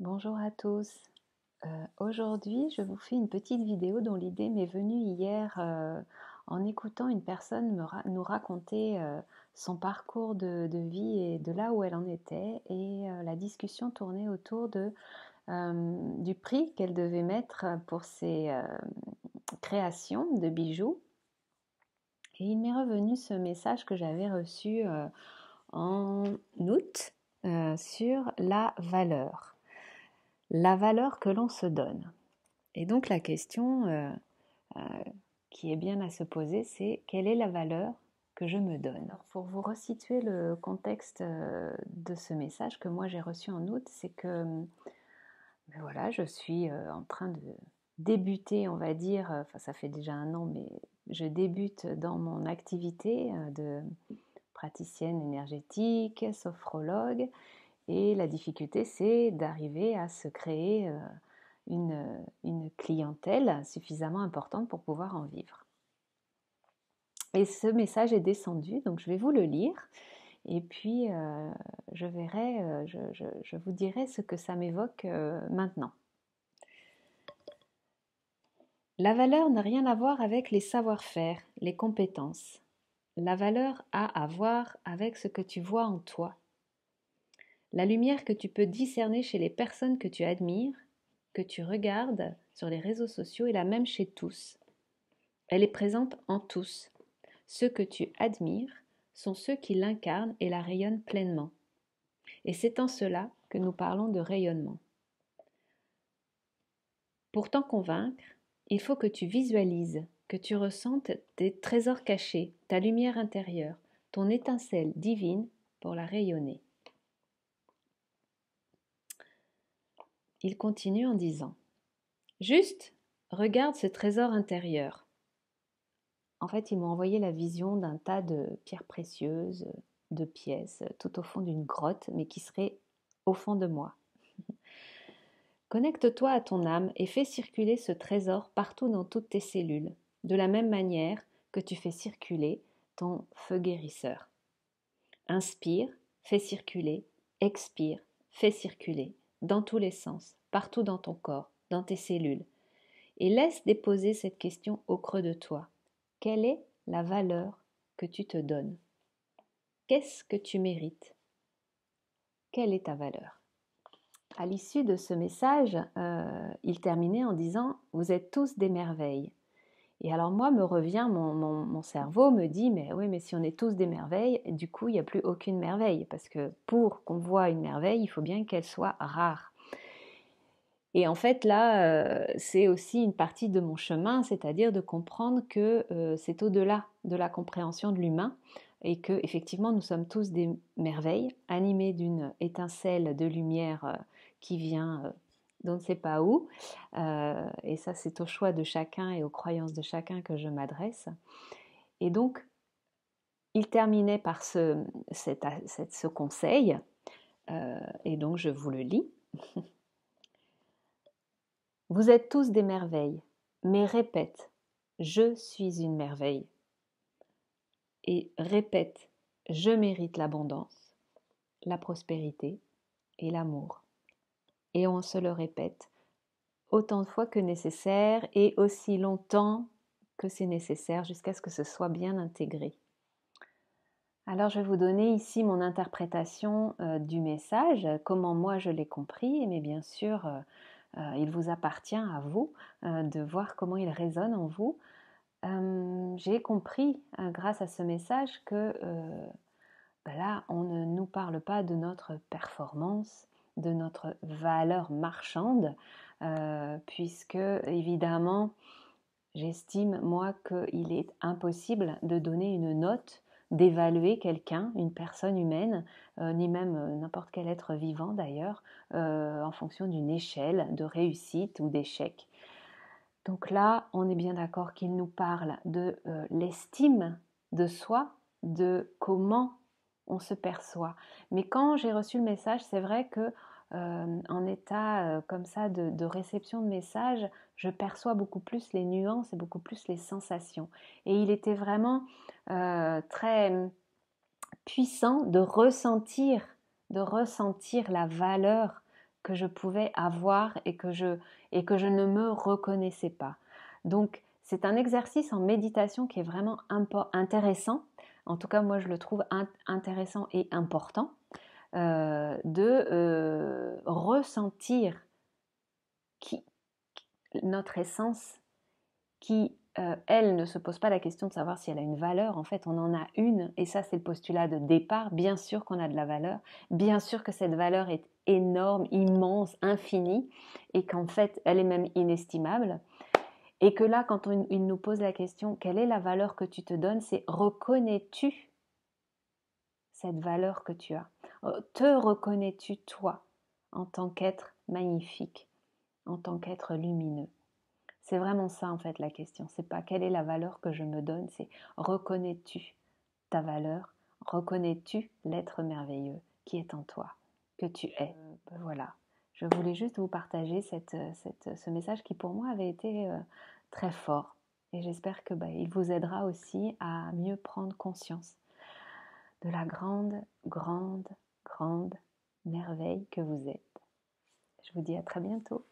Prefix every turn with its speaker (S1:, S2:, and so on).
S1: Bonjour à tous. Aujourd'hui, je vous fais une petite vidéo dont l'idée m'est venue hier en écoutant une personne nous raconter son parcours de vie et de là où elle en était. Et la discussion tournait autour du prix qu'elle devait mettre pour ses créations de bijoux. Et il m'est revenu ce message que j'avais reçu en août sur la valeur que l'on se donne. Et donc la question euh, qui est bien à se poser, c'est quelle est la valeur que je me donne. Alors pour vous resituer le contexte de ce message que moi j'ai reçu en août, c'est que ben voilà, je suis en train de débuter, on va dire, enfin ça fait déjà un an, mais je débute dans mon activité de praticienne énergétique, sophrologue, et la difficulté, c'est d'arriver à se créer une clientèle suffisamment importante pour pouvoir en vivre. Et ce message est descendu, donc je vais vous le lire. Et puis, je verrai, je vous dirai ce que ça m'évoque maintenant. La valeur n'a rien à voir avec les savoir-faire, les compétences. La valeur a à voir avec ce que tu vois en toi. La lumière que tu peux discerner chez les personnes que tu admires, que tu regardes sur les réseaux sociaux est la même chez tous. Elle est présente en tous. Ceux que tu admires sont ceux qui l'incarnent et la rayonnent pleinement. Et c'est en cela que nous parlons de rayonnement. Pour t'en convaincre, il faut que tu visualises, que tu ressentes tes trésors cachés, ta lumière intérieure, ton étincelle divine pour la rayonner. Il continue en disant « Juste, regarde ce trésor intérieur. » En fait, ils m'ont envoyé la vision d'un tas de pierres précieuses, de pièces, tout au fond d'une grotte, mais qui serait au fond de moi. Connecte-toi à ton âme et fais circuler ce trésor partout dans toutes tes cellules, de la même manière que tu fais circuler ton feu guérisseur. Inspire, fais circuler, expire, fais circuler, dans tous les sens, partout dans ton corps, dans tes cellules. Et laisse déposer cette question au creux de toi. Quelle est la valeur que tu te donnes? Qu'est-ce que tu mérites? Quelle est ta valeur? À l'issue de ce message, il terminait en disant « Vous êtes tous des merveilles ». Et alors moi, me revient, mon cerveau me dit « Mais oui, mais si on est tous des merveilles, du coup, il n'y a plus aucune merveille. Parce que pour qu'on voit une merveille, il faut bien qu'elle soit rare. » Et en fait, là, c'est aussi une partie de mon chemin, c'est-à-dire de comprendre que c'est au-delà de la compréhension de l'humain et que effectivement, nous sommes tous des merveilles, animés d'une étincelle de lumière qui vient d'on ne sait pas où. Et ça, c'est au choix de chacun et aux croyances de chacun que je m'adresse. Et donc, il terminait par ce conseil, et donc je vous le lis. Vous êtes tous des merveilles, mais répète, je suis une merveille. Et répète, je mérite l'abondance, la prospérité et l'amour. Et on se le répète autant de fois que nécessaire et aussi longtemps que c'est nécessaire jusqu'à ce que ce soit bien intégré. Alors je vais vous donner ici mon interprétation du message, comment moi je l'ai compris, mais bien sûr il vous appartient à vous de voir comment il résonne en vous. J'ai compris grâce à ce message que là on ne nous parle pas de notre performance, de notre valeur marchande, puisque évidemment j'estime moi qu'il est impossible de donner une note, d'évaluer quelqu'un, une personne humaine, ni même n'importe quel être vivant d'ailleurs, en fonction d'une échelle de réussite ou d'échec. Donc là, on est bien d'accord qu'il nous parle de l'estime de soi, de comment on se perçoit. Mais quand j'ai reçu le message, c'est vrai que en état comme ça de réception de message, je perçois beaucoup plus les nuances et beaucoup plus les sensations. Et il était vraiment très puissant de ressentir la valeur que je pouvais avoir et que je ne me reconnaissais pas. Donc, c'est un exercice en méditation qui est vraiment intéressant. En tout cas, moi, je le trouve intéressant et important de ressentir notre essence qui, elle, ne se pose pas la question de savoir si elle a une valeur. En fait, on en a une, et ça, c'est le postulat de départ. Bien sûr qu'on a de la valeur, bien sûr que cette valeur est énorme, immense, infinie, et qu'en fait, elle est même inestimable. Et que là, quand il nous pose la question, quelle est la valeur que tu te donnes, c'est reconnais-tu cette valeur que tu as? Te reconnais-tu, toi, en tant qu'être magnifique, en tant qu'être lumineux? C'est vraiment ça en fait la question. C'est pas quelle est la valeur que je me donne, c'est reconnais-tu ta valeur, reconnais-tu l'être merveilleux qui est en toi, que tu es. Voilà. Je voulais juste vous partager ce message qui pour moi avait été très fort. Et j'espère que il vous aidera aussi à mieux prendre conscience de la grande, grande, grande merveille que vous êtes. Je vous dis à très bientôt.